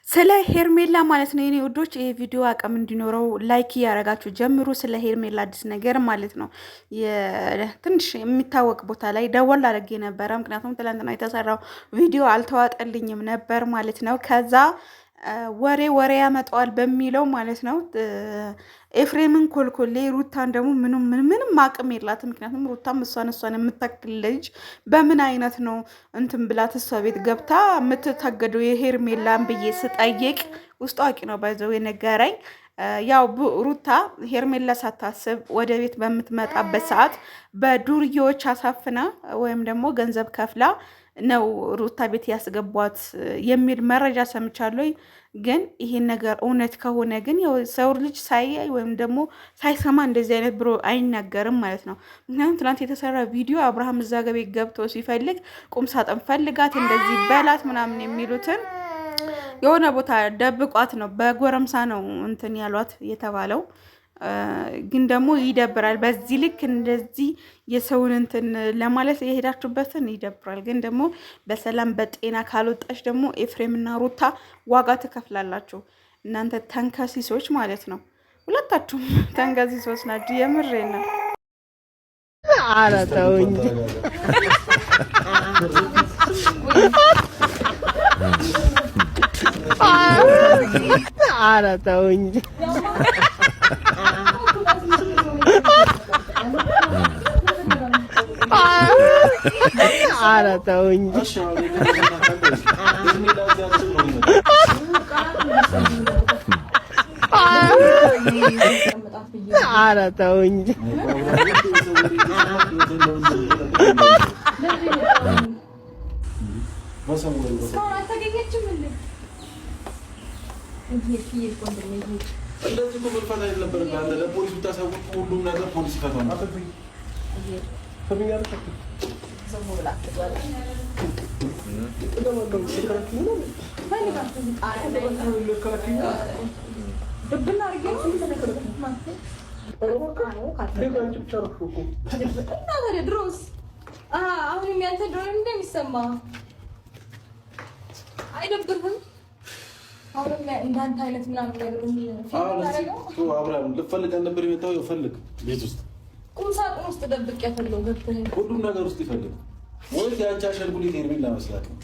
ስለ ሄርሜላ ማለት ነው የኔ ውዶች፣ ይሄ ቪዲዮ አቅም እንዲኖረው ላይክ ያረጋችሁ ጀምሩ። ስለ ሄርሜላ አዲስ ነገር ማለት ነው ትንሽ የሚታወቅ ቦታ ላይ ደወል አድርጌ ነበረ። ምክንያቱም ትላንትና የተሰራው ቪዲዮ አልተዋጠልኝም ነበር ማለት ነው። ከዛ ወሬ ያመጣዋል በሚለው ማለት ነው ኤፍሬምን ኮልኮሌ ሩታን ደግሞ ምንም አቅም የላትም። ምክንያቱም ሩታም እሷን የምታክል ልጅ በምን አይነት ነው እንትን ብላት እሷ ቤት ገብታ የምትታገደው የሄርሜላን ብዬ ስጠይቅ ውስጥ አዋቂ ነው ባይዘው የነገረኝ። ያው ሩታ ሄርሜላ ሳታስብ ወደ ቤት በምትመጣበት ሰዓት በዱርዬዎች አሳፍና ወይም ደግሞ ገንዘብ ከፍላ ነው ሩታ ቤት ያስገቧት የሚል መረጃ ሰምቻለሁ። ግን ይሄን ነገር እውነት ከሆነ ግን ሰው ልጅ ሳያይ ወይም ደግሞ ሳይሰማ እንደዚህ አይነት ብሎ አይናገርም ማለት ነው። ምክንያቱም ትናንት የተሰራ ቪዲዮ አብርሃም እዛ ቤት ገብቶ ሲፈልግ ቁም ሳጥን ፈልጋት እንደዚህ በላት ምናምን የሚሉትን የሆነ ቦታ ደብቋት ነው በጎረምሳ ነው እንትን ያሏት የተባለው። ግን ደግሞ ይደብራል። በዚህ ልክ እንደዚህ የሰውን እንትን ለማለት የሄዳችሁበትን ይደብራል። ግን ደግሞ በሰላም በጤና ካልወጣች ደግሞ ኤፍሬምና ሩታ ዋጋ ትከፍላላችሁ። እናንተ ተንከሲሶች ማለት ነው። ሁለታችሁም ተንከሲሶች ናችሁ። የምሬ ነው። ኧረ ተው እንጂ ኧረ ተው እንጂ ኧረ ተው እንጂ ኧረ ተው እንጂ እንደዚህ እኮ መልፋት አይነበርም። አንተ ለፖሊስ ብታሳውቅ ሁሉም ነገር ፖሊስ ይፈታው ነው። አሁንም ያንተ ድሮን እንደሚሰማ አይደብርህም? አሁንም እንዳንተ አይነት ምናምን ነገር አብርሃም ልፈልግ ነበር የመጣው። ይፈልግ ቤት ውስጥ ቁም ሳጥን ውስጥ ደብቅ ያፈለው ገብተህ ሁሉም ነገር ውስጥ ይፈልግ ወይ ያንቺ አሸንጉሊት ሄርሜላ መስላት ነው።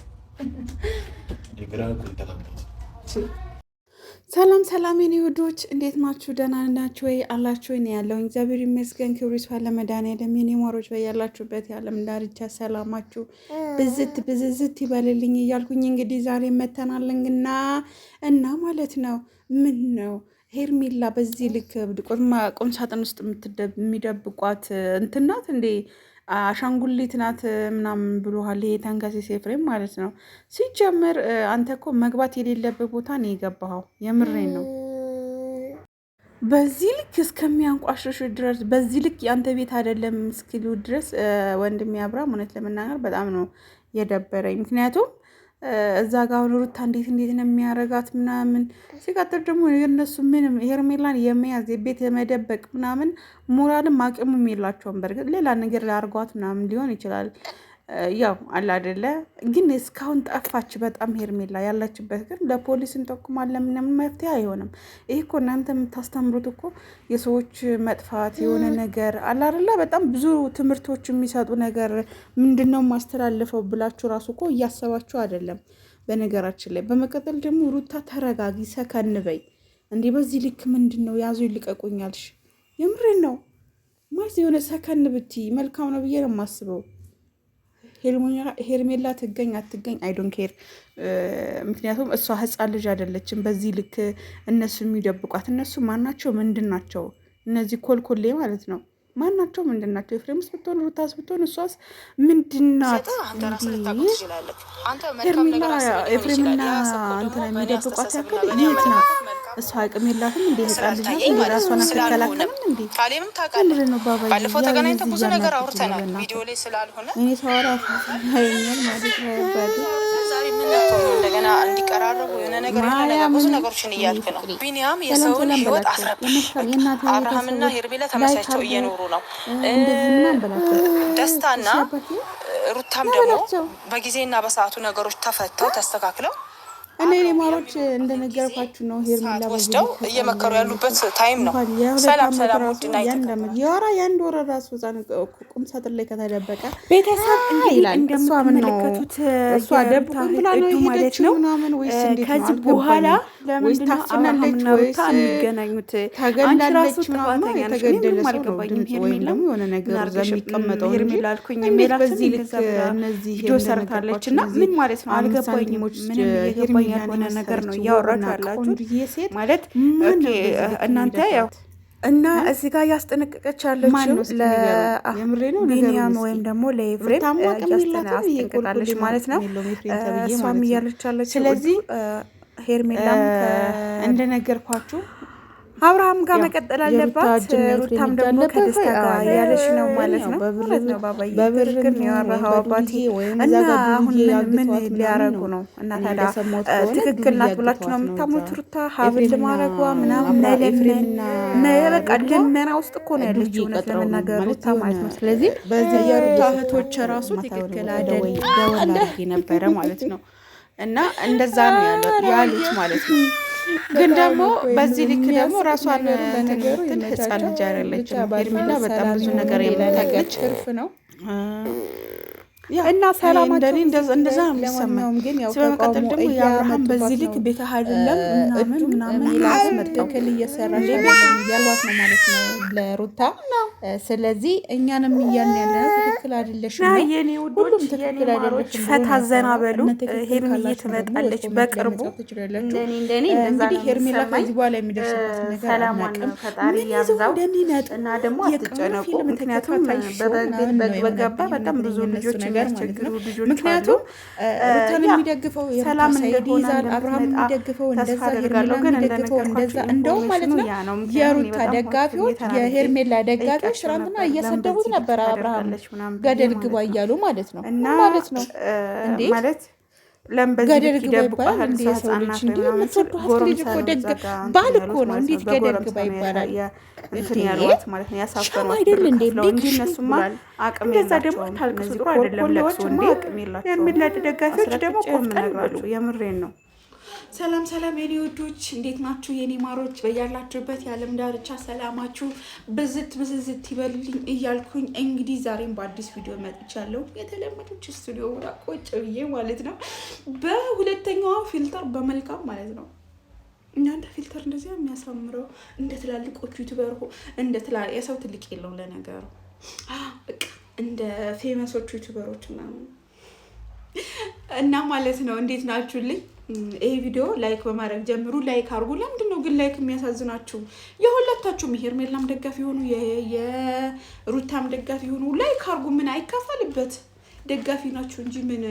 የግራን ኩል ተቀምጣ ሰላም የኔ ውዶች እንዴት ናችሁ? ደህና ናችሁ ወይ? አላችሁ? እኔ ያለው እግዚአብሔር ይመስገን። ክብሩ ይስፋ ለመድኃኒዓለም። የኔ ሞሮች በያላችሁበት የዓለም ዳርቻ ሰላማችሁ ብዝዝት ይበልልኝ እያልኩኝ እንግዲህ ዛሬ መተናለንግና እና ማለት ነው ምን ነው ሄርሜላ በዚህ ልክ ቁም ሳጥን ውስጥ የሚደብቋት እንትን ናት እንዴ? አሻንጉሊት ናት ምናምን ብሎሃል። ይሄ ተንከሲስ ኤፍሬም ማለት ነው። ሲጀምር አንተ እኮ መግባት የሌለበት ቦታ ነው የገባኸው። የምሬን ነው። በዚህ ልክ እስከሚያንቋሽሹ ድረስ በዚህ ልክ የአንተ ቤት አይደለም እስኪሉ ድረስ ወንድሜ አብርሃም እውነት ለመናገር በጣም ነው የደበረኝ። ምክንያቱም እዛ ጋር አሁን ሩታ እንዴት ነው የሚያረጋት ምናምን። ሲቀጥል ደግሞ የነሱ ምንም ሄርሜላን የመያዝ የቤት የመደበቅ ምናምን ሞራልም አቅምም የላቸውም። በርግጥ ሌላ ነገር ላርጓት ምናምን ሊሆን ይችላል። ያው አለ አይደለ። ግን እስካሁን ጠፋች በጣም ሄርሜላ ያለችበት። ግን ለፖሊስ እንጠቁማለን ምናምን መፍትሄ አይሆንም። ይሄ እኮ እናንተ የምታስተምሩት እኮ የሰዎች መጥፋት የሆነ ነገር አለ አይደለ። በጣም ብዙ ትምህርቶች የሚሰጡ ነገር ምንድነው ማስተላልፈው ብላችሁ ራሱ እኮ እያሰባችሁ አይደለም በነገራችን ላይ። በመቀጠል ደግሞ ሩታ ተረጋጊ፣ ሰከን በይ እንዴ። በዚህ ልክ ምንድነው ያዙ ይልቀቁኛልሽ። የምሬን ነው ማለት የሆነ ሰከን ብቲ መልካም ነው ብዬ ነው የማስበው። ሄርሜላ ትገኝ አትገኝ አይ ዶንት ኬር። ምክንያቱም እሷ ህፃን ልጅ አይደለችም። በዚህ ልክ እነሱ የሚደብቋት እነሱ ማናቸው? ምንድን ናቸው እነዚህ ኮልኮሌ ማለት ነው? ማናቸው? ምንድን ናቸው? ኤፍሬምስ ብትሆን ሩታስ ብትሆን እሷስ ምንድናት? ሄርሜላ ኤፍሬምና እንትና የሚደብቋት ያክል የት ናት? እሷ አቅም የላትም እንዴ? ህፃን ልጅ ናት እንዴ? ራሷን አትከላከልም እንዴ? ምንድን ነው ባባዬ? ባለፈው ተገናኝተን ብዙ ነገር አውርተናል። ቪዲዮ ላይ ስላልሆነ እኔ ሰዋራ ይኛል ማለት ነው። እንደገና እንዲቀራረቡ የሆነ ነገር ብዙ ነገሮችን እያልክ ነው። ቢኒያም የሰውን ህይወት አስረብሽ። አብርሃምና ሄርሜላ ተመሳይተው እየኖሩ ነው። ደስታና ሩታም ደግሞ በጊዜና በሰዓቱ ነገሮች ተፈተው ተስተካክለው እኔ ማሮች እንደነገርኳችሁ ነው ሄርሜላ ወስደው እየመከሩ ያሉበት ታይም ነው። ሰላም ሰላም ውድና ያንድ ወር ራሱ ቁም ሳጥን ላይ ከተደበቀ ቤተሰብ እንግዲህ እንደምትመለከቱት እሷ ደብቁን ብላ ነው ማለት ነው ምናምን ወይስ እንዴት ነው? ከዚህ በኋላ ለምን ታፍናለች ወይስ አንገናኙት ታገላለች ምናምን የተገደለ ሰው ሄርሜላ የሆነ ነገር ዘሚቀመጠው ሄርሜላ አልኩኝ ሜላ በዚህ ልክ እነዚህ ቪዲዮ ሰርታለችና ምን ማለት ነው አልገባኝም። ምንም የገባኝ ያልሆነ ነገር ነው ያወራችሁ ያላችሁ ማለት እናንተ ያው እና እዚህ ጋር ያስጠነቀቀች ያለችው ለቢኒያም ወይም ደግሞ ለኤፍሬም ያስጠነቅቃለች ማለት ነው። እሷም እያለች ያለችው ስለዚህ ሄርሜላም እንደነገርኳችሁ አብርሃም ጋር መቀጠል አለባት። ሩታም ደግሞ ከደስታ ጋር ያለሽ ነው ማለት ነው። በብር ግን ያወራው አባቴ እና አሁን ምን ሊያረጉ ነው? እና ታዲያ ትክክል ናት ብላችሁ ነው የምታምኑት? ሩታ ሀብል ማረጓ ምናምን በቃ ልመና ውስጥ እኮ ነው ያለችው እውነት ለመናገር ሩታ ማለት ነው። ስለዚህ በዚህ የሩታ እህቶች ራሱ ትክክል አደረጉ ነበረ ማለት ነው። እና እንደዛ ነው ያሉት ማለት ነው። ግን ደግሞ በዚህ ልክ ደግሞ ራሷን እንትን ህፃን ልጅ አይደለችም ሄርሜላ በጣም ብዙ ነገር የምታውቅ ነው። እና ሰላም እንደኔ እንደዛ ነው የሚሰማው። ግን ያው በመቀጠል ደግሞ የአብርሃም በዚህ ልክ ቤት አይደለም ምናምን ያስመጣው ከል እየሰራች ያልዋት ነው ማለት ነው ለሩታ። ስለዚህ እኛንም እያልን ያለነው ትክክል አይደለሽም ነው የኔ ውዶች፣ የኔ ማሮች ፈታ ዘና በሉ። ሄርሜላ ትመጣለች በቅርቡ። እንደኔ እንግዲህ ሄርሜላ ከዚህ በኋላ የሚደርስበት ነገር አናውቅም። ፈጣሪ ያብዛው እና ደግሞ አትጨነቁ። ምክንያቱም በገባ በጣም ብዙ ልጆች የሚያስቸግሩ ልጆች ምክንያቱም ሩታን የሚደግፈው ሰላም ይይዛል፣ አብርሃም የሚደግፈው እንደዛ ሄርሜላ የሚደግፈው እንደዛ እንደው ማለት ነው። የሩታ ደጋፊዎች የሄርሜላ ደጋፊዎች ትናንትና እየሰደቡት ነበር አብርሃም ገደል ግባ እያሉ ማለት ነው እንዴ ማለት ገደል ግባ ይባላል እንዴ? ሰው ልጅ እንዴ የምትወዷት ልጅ እኮ ደግ ባል እኮ ነው። እንዴት ገደል ግባ ይባላል? እንትን ያሏት ማለት ነው ያሳፈሯት አይደል እንዴ? እነሱማ አቅም እንደዛ ደግሞ ታልቅሱ ጥሩ አይደለም ለቅሶ እንዴ ሄርሜላ ደጋፊዎች ደግሞ ቆም ነግራችሁ የምሬን ነው። ሰላም ሰላም የኔ ወዶች እንዴት ናችሁ? የኔ ማሮች በያላችሁበት የዓለም ዳርቻ ሰላማችሁ ብዝት ይበልልኝ እያልኩኝ እንግዲህ ዛሬም በአዲስ ቪዲዮ መጥቻለሁ። የተለመደች ስቱዲዮ ቁጭ ብዬ ማለት ነው በሁለተኛዋ ፊልተር በመልካም ማለት ነው። እናንተ ፊልተር እንደዚህ የሚያሳምረው እንደ ትላልቆቹ ዩቲዩበር የሰው ትልቅ የለውም ለነገሩ በቃ እንደ ፌመሶቹ ዩቲዩበሮች እና ማለት ነው። እንዴት ናችሁልኝ? ይሄ ቪዲዮ ላይክ በማድረግ ጀምሩ። ላይክ አድርጉ። ለምንድን ነው ግን ላይክ የሚያሳዝናችሁ? የሁለታችሁም ሄርሜላም ደጋፊ ሆኑ የሩታም ደጋፊ ሆኑ ላይክ አድርጉ። ምን አይከፈልበት ደጋፊ ናችሁ እንጂ ምን